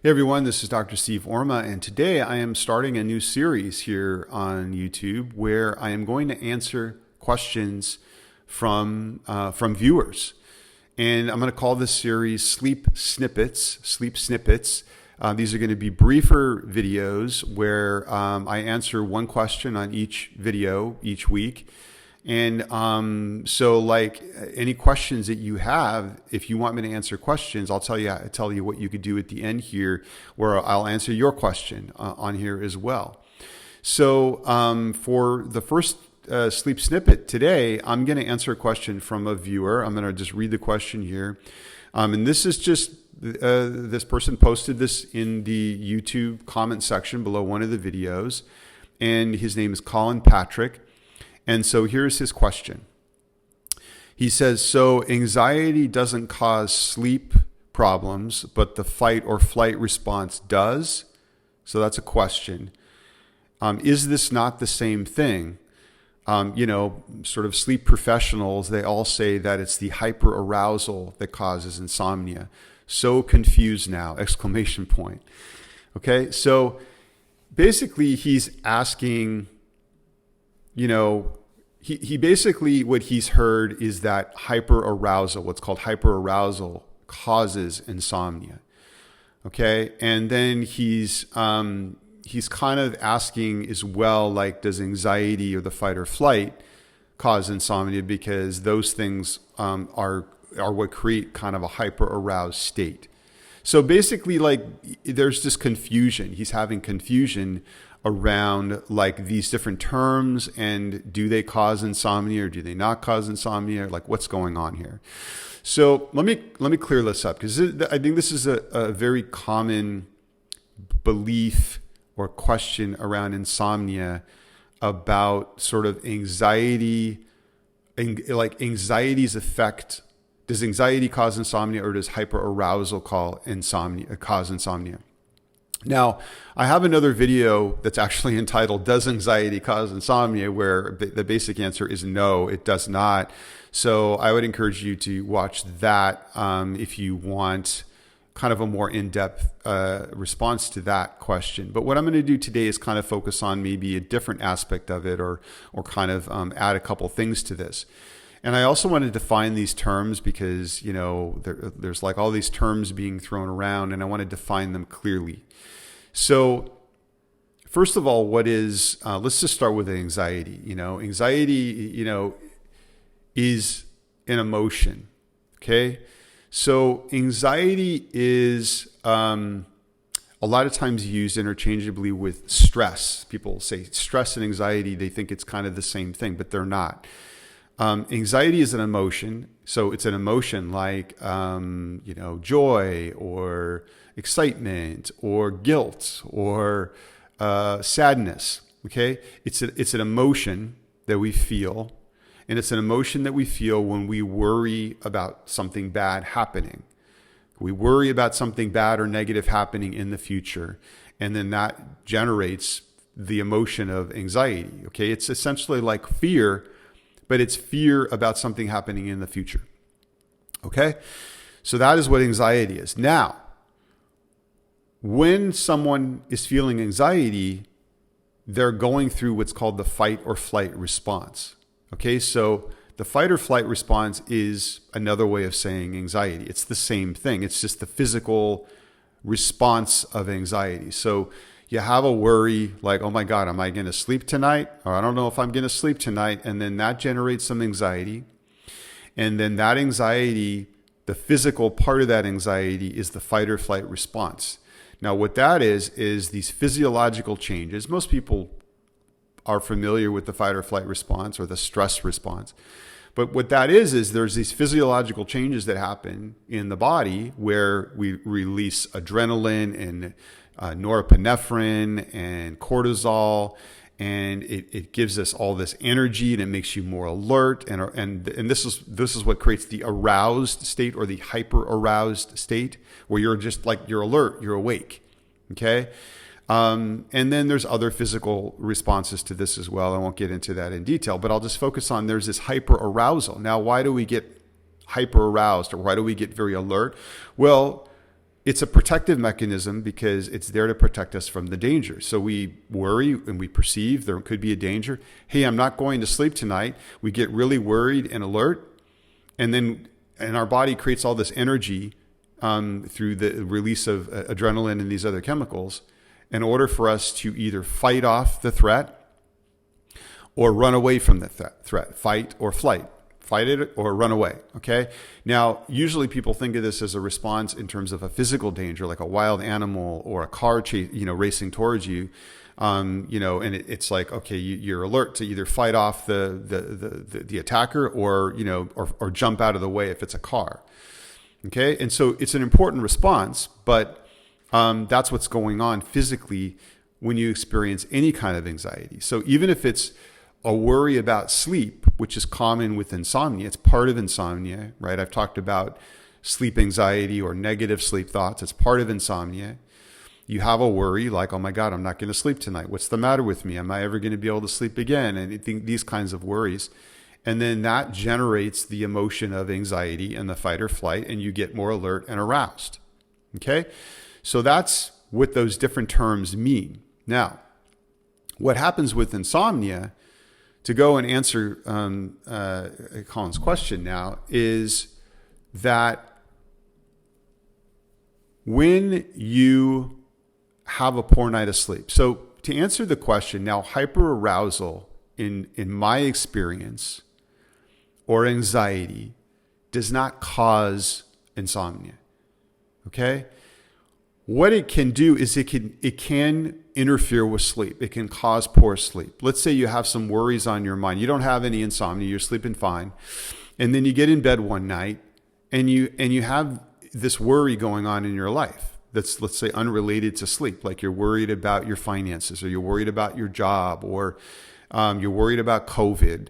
Hey everyone, this is Dr. Steve Orma, and today I am starting a new series here on YouTube where I am going to answer questions from viewers. And I'm going to call this series Sleep Snippets. These are going to be briefer videos where I answer one question on each video each week. And so like any questions that you have, if you want me to answer questions, I'll tell you what you could do at the end here where I'll answer your question on here as well. So for the first sleep snippet today, I'm going to answer a question from a viewer. I'm going to just read the question here. And this is just, this person posted this in the YouTube comment section below one of the videos. And his name is Colin Patrick. And so here's his question. He says, so anxiety doesn't cause sleep problems, but the fight or flight response does? So that's a question. Is this not the same thing? Sort of sleep professionals, they all say that it's the hyperarousal that causes insomnia. So confused now, exclamation point. Okay, so basically he's asking, he basically, what he's heard is that hyperarousal, what's called hyperarousal, causes insomnia. Okay. And then he's kind of asking as well, like, does anxiety or the fight or flight cause insomnia? Because those things are what create kind of a hyperaroused state. So basically, like, there's this confusion. He's having confusion around like these different terms, and do they cause insomnia or do they not cause insomnia? Like, what's going on here? So let me clear this up, because I think this is a very common belief or question around insomnia about sort of anxiety, like anxiety's effect. Does anxiety cause insomnia, or does hyperarousal cause insomnia? Now, I have another video that's actually entitled, Does Anxiety Cause Insomnia? Where the basic answer is no, it does not. So I would encourage you to watch that if you want kind of a more in-depth response to that question. But what I'm going to do today is kind of focus on maybe a different aspect of it, or kind of add a couple things to this. And I also want to define these terms because, there's like all these terms being thrown around, and I want to define them clearly. So first of all, let's just start with anxiety. Anxiety, is an emotion. Okay. So anxiety is a lot of times used interchangeably with stress. People say stress and anxiety, they think it's kind of the same thing, but they're not. Anxiety is an emotion. So it's an emotion like, joy or excitement or guilt or sadness. Okay. It's an emotion that we feel, and it's an emotion that we feel when we worry about something bad happening. We worry about something bad or negative happening in the future. And then that generates the emotion of anxiety. Okay. It's essentially like fear, but it's fear about something happening in the future. Okay? So that is what anxiety is. Now, when someone is feeling anxiety, they're going through what's called the fight or flight response. Okay? So the fight or flight response is another way of saying anxiety. It's the same thing. It's just the physical response of anxiety. So you have a worry like, oh my God, am I going to sleep tonight? Or I don't know if I'm going to sleep tonight. And then that generates some anxiety. And then that anxiety, the physical part of that anxiety is the fight or flight response. Now, what that is these physiological changes. Most people are familiar with the fight or flight response or the stress response. But what that is there's these physiological changes that happen in the body where we release adrenaline and norepinephrine and cortisol, and it gives us all this energy, and it makes you more alert, and this is what creates the aroused state or the hyper aroused state, where you're just like, you're alert, you're awake. Okay. And then there's other physical responses to this as well. I won't get into that in detail, but I'll just focus on, there's this hyper arousal. Now, why do we get hyper aroused, or why do we get very alert? Well, it's a protective mechanism because it's there to protect us from the danger. So we worry and we perceive there could be a danger. Hey, I'm not going to sleep tonight. We get really worried and alert. And our body creates all this energy through the release of adrenaline and these other chemicals in order for us to either fight off the threat or run away from the threat, fight or flight. Fight it or run away, okay? Now, usually people think of this as a response in terms of a physical danger, like a wild animal or a car racing towards you, and it's like, okay, you're alert to either fight off the attacker or jump out of the way if it's a car, okay? And so it's an important response, but that's what's going on physically when you experience any kind of anxiety. So even if it's a worry about sleep, which is common with insomnia. It's part of insomnia, right? I've talked about sleep anxiety or negative sleep thoughts. It's part of insomnia. You have a worry like, oh my God, I'm not going to sleep tonight. What's the matter with me? Am I ever going to be able to sleep again? And I think these kinds of worries. And then that generates the emotion of anxiety and the fight or flight, and you get more alert and aroused. Okay? So that's what those different terms mean. Now, what happens with insomnia, to go and answer Colin's question now, is that when you have a poor night of sleep. So to answer the question now, hyperarousal in my experience or anxiety does not cause insomnia. Okay? What it can do is it can interfere with sleep. It can cause poor sleep. Let's say you have some worries on your mind. You don't have any insomnia. You're sleeping fine. And then you get in bed one night and you have this worry going on in your life that's, let's say, unrelated to sleep. Like you're worried about your finances, or you're worried about your job, or you're worried about COVID.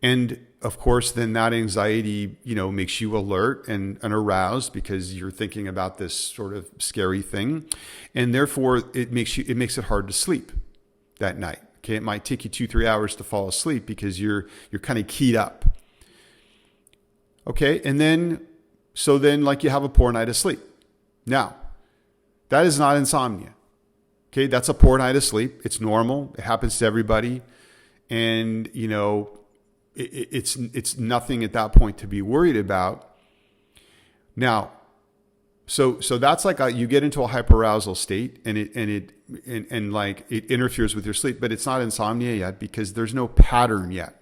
And of course, then that anxiety, makes you alert and aroused because you're thinking about this sort of scary thing. And therefore it makes it hard to sleep that night. Okay. It might take you 2-3 hours to fall asleep because you're kind of keyed up. Okay. And then like you have a poor night of sleep. Now, that is not insomnia. Okay. That's a poor night of sleep. It's normal. It happens to everybody. And, it's nothing at that point to be worried about. Now, so that's like you get into a hyperarousal state, and it interferes with your sleep, but it's not insomnia yet because there's no pattern yet.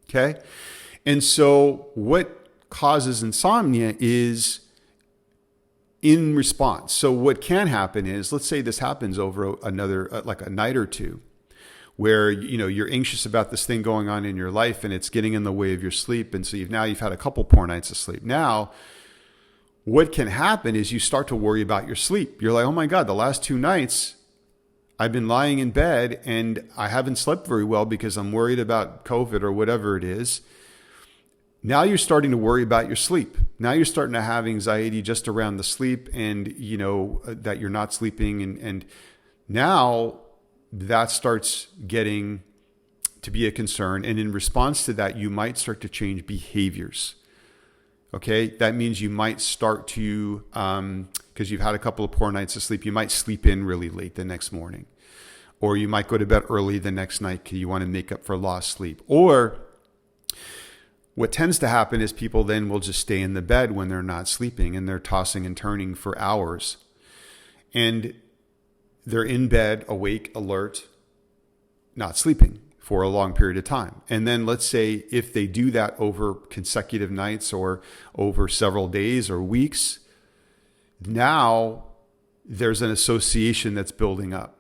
Okay, and so what causes insomnia is in response. So what can happen is, let's say this happens over another like a night or two, where you're anxious about this thing going on in your life and it's getting in the way of your sleep, and so you've had a couple poor nights of sleep. Now, what can happen is you start to worry about your sleep. You're like, oh my God, the last 2 nights I've been lying in bed and I haven't slept very well because I'm worried about COVID or whatever it is. Now you're starting to worry about your sleep. Now you're starting to have anxiety just around the sleep, and that you're not sleeping, and now that starts getting to be a concern. And in response to that, you might start to change behaviors. Okay. That means you might start to, because you've had a couple of poor nights of sleep, you might sleep in really late the next morning, or you might go to bed early the next night because you want to make up for lost sleep. Or what tends to happen is people then will just stay in the bed when they're not sleeping, and they're tossing and turning for hours. And they're in bed, awake, alert, not sleeping for a long period of time. And then let's say if they do that over consecutive nights or over several days or weeks, now there's an association that's building up.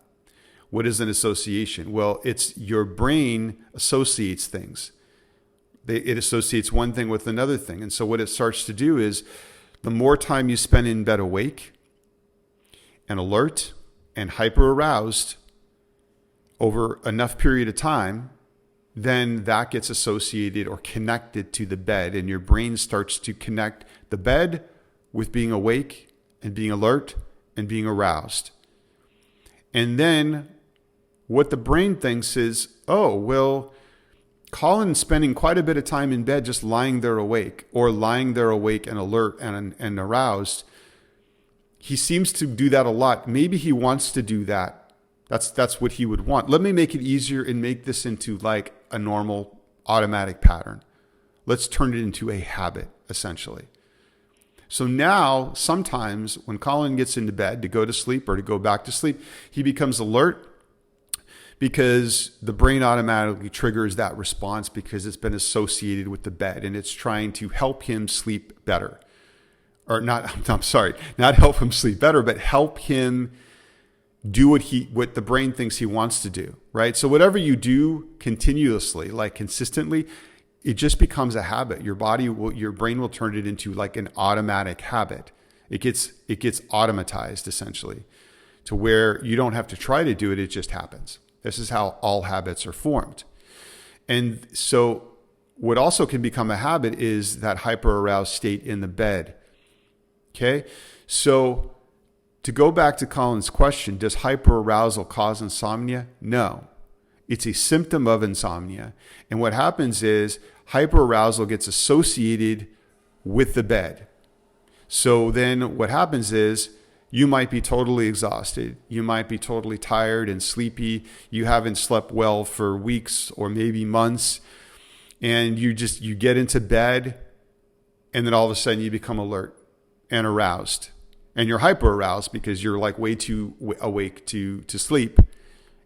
What is an association? Well, it's your brain associates things. It associates one thing with another thing. And so what it starts to do is, the more time you spend in bed awake and alert and hyper-aroused over enough period of time, then that gets associated or connected to the bed, and your brain starts to connect the bed with being awake and being alert and being aroused. And then what the brain thinks is, oh, well, Colin's spending quite a bit of time in bed just lying there awake, or lying there awake and alert and aroused. He seems to do that a lot. Maybe he wants to do that. That's what he would want. Let me make it easier and make this into like a normal automatic pattern. Let's turn it into a habit, essentially. So now, sometimes when Colin gets into bed to go to sleep or to go back to sleep, he becomes alert because the brain automatically triggers that response because it's been associated with the bed and it's trying to help him sleep better. Or not, I'm sorry, not help him sleep better, but help him do what the brain thinks he wants to do, right? So whatever you do continuously, like consistently, it just becomes a habit. Your brain will turn it into like an automatic habit. It gets automatized essentially to where you don't have to try to do it. It just happens. This is how all habits are formed. And so what also can become a habit is that hyper-aroused state in the bed. Okay. So to go back to Colin's question, does hyperarousal cause insomnia? No. It's a symptom of insomnia. And what happens is hyperarousal gets associated with the bed. So then what happens is you might be totally exhausted. You might be totally tired and sleepy. You haven't slept well for weeks or maybe months. And you get into bed and then all of a sudden you become alert and aroused. And you're hyper-aroused because you're like way too awake to sleep.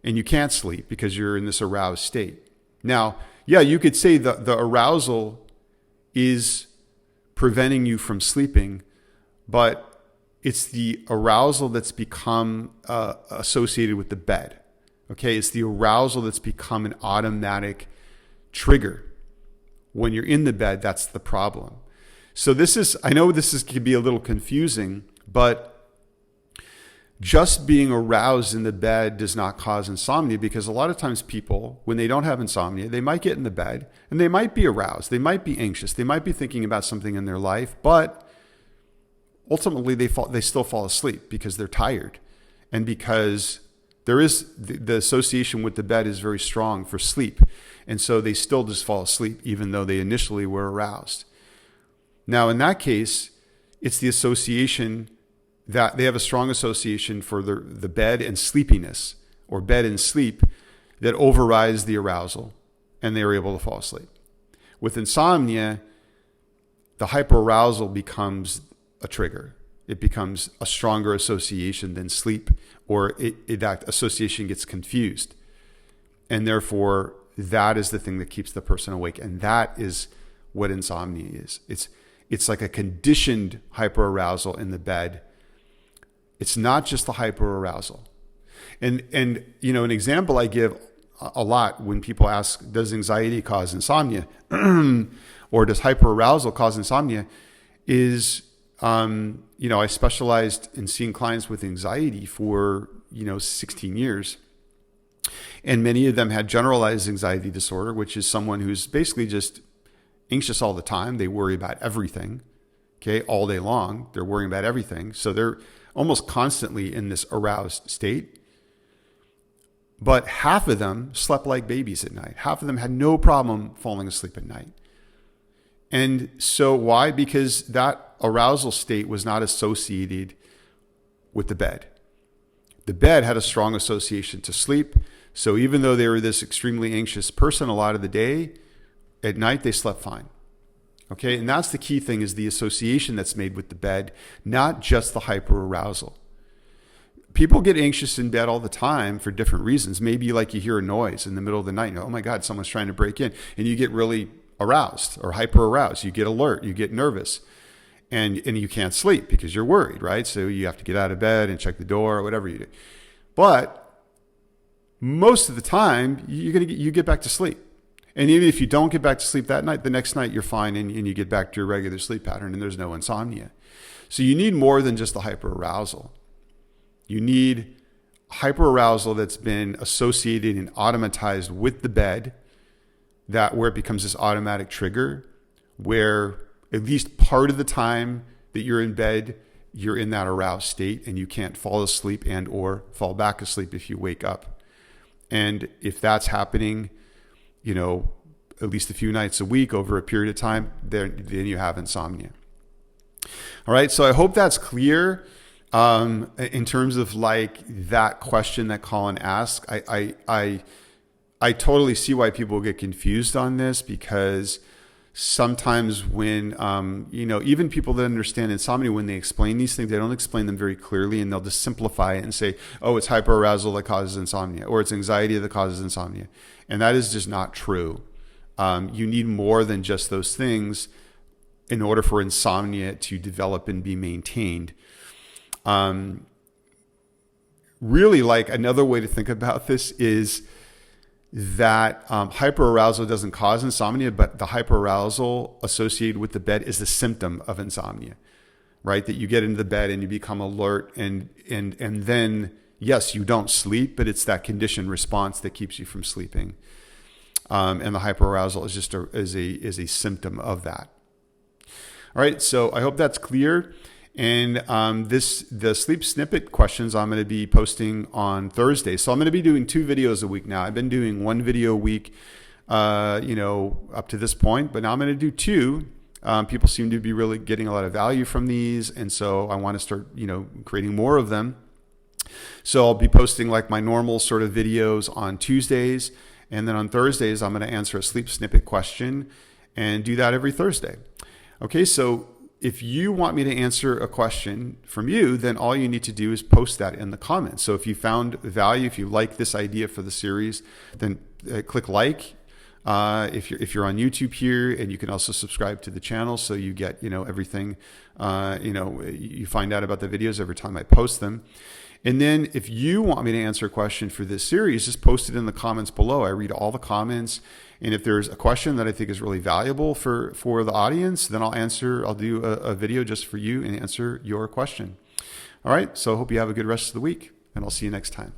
And you can't sleep because you're in this aroused state. Now, yeah, you could say the arousal is preventing you from sleeping, but it's the arousal that's become associated with the bed. Okay, it's the arousal that's become an automatic trigger. When you're in the bed, that's the problem. So I know this could be a little confusing, but just being aroused in the bed does not cause insomnia because a lot of times people, when they don't have insomnia, they might get in the bed and they might be aroused. They might be anxious. They might be thinking about something in their life, but ultimately they still fall asleep because they're tired and because there is the association with the bed is very strong for sleep. And so they still just fall asleep even though they initially were aroused. Now, in that case, it's the association that they have a strong association for the bed and sleepiness or bed and sleep that overrides the arousal and they are able to fall asleep. With insomnia, the hyperarousal becomes a trigger. It becomes a stronger association than sleep, or that association gets confused. And therefore, that is the thing that keeps the person awake. And that is what insomnia is. It's like a conditioned hyperarousal in the bed. It's not just the hyperarousal. And an example I give a lot when people ask, does anxiety cause insomnia? Or does hyperarousal cause insomnia? Is, I specialized in seeing clients with anxiety for, 16 years. And many of them had generalized anxiety disorder, which is someone who's basically just anxious all the time. They worry about everything, okay, all day long. They're worrying about everything. So they're almost constantly in this aroused state. But half of them slept like babies at night. Half of them had no problem falling asleep at night. And so why? Because that arousal state was not associated with the bed. The bed had a strong association to sleep. So even though they were this extremely anxious person a lot of the day, at night they slept fine. Okay, and that's the key thing, is the association that's made with the bed, not just the hyperarousal. People get anxious in bed all the time for different reasons. Maybe like you hear a noise in the middle of the night and, oh my God, someone's trying to break in, and you get really aroused or hyper-aroused. You get alert, you get nervous, and you can't sleep because you're worried, right? So you have to get out of bed and check the door or whatever you do. But most of the time, you get back to sleep. And even if you don't get back to sleep that night, the next night you're fine and you get back to your regular sleep pattern and there's no insomnia. So you need more than just the hyperarousal. You need hyperarousal that's been associated and automatized with the bed, where it becomes this automatic trigger, where at least part of the time that you're in bed, you're in that aroused state and you can't fall asleep and or fall back asleep if you wake up. And if that's happening, at least a few nights a week over a period of time, then you have insomnia. All right. So I hope that's clear. In terms of like that question that Colin asked, I totally see why people get confused on this, because sometimes when, even people that understand insomnia, when they explain these things, they don't explain them very clearly, and they'll just simplify it and say, oh, it's hyperarousal that causes insomnia, or it's anxiety that causes insomnia. And that is just not true. You need more than just those things in order for insomnia to develop and be maintained. Really, like, another way to think about this is that hyperarousal doesn't cause insomnia, but the hyperarousal associated with the bed is a symptom of insomnia, right? That you get into the bed and you become alert, and then, yes, you don't sleep, but it's that conditioned response that keeps you from sleeping. And the hyperarousal is just a symptom of that. All right, so I hope that's clear. And the sleep snippet questions I'm going to be posting on Thursday. So I'm going to be doing 2 videos a week now. I've been doing 1 video a week, up to this point, but now I'm going to do 2. People seem to be really getting a lot of value from these, and so I want to start, creating more of them. So I'll be posting like my normal sort of videos on Tuesdays, and then on Thursdays I'm going to answer a sleep snippet question, and do that every Thursday. Okay, so if you want me to answer a question from you, then all you need to do is post that in the comments. So if you found value, if you like this idea for the series, then click like. If you're on YouTube here, and you can also subscribe to the channel, so you get everything. You find out about the videos every time I post them. And then if you want me to answer a question for this series, just post it in the comments below. I read all the comments. And if there's a question that I think is really valuable for the audience, then I'll do a video just for you and answer your question. All right. So I hope you have a good rest of the week, and I'll see you next time.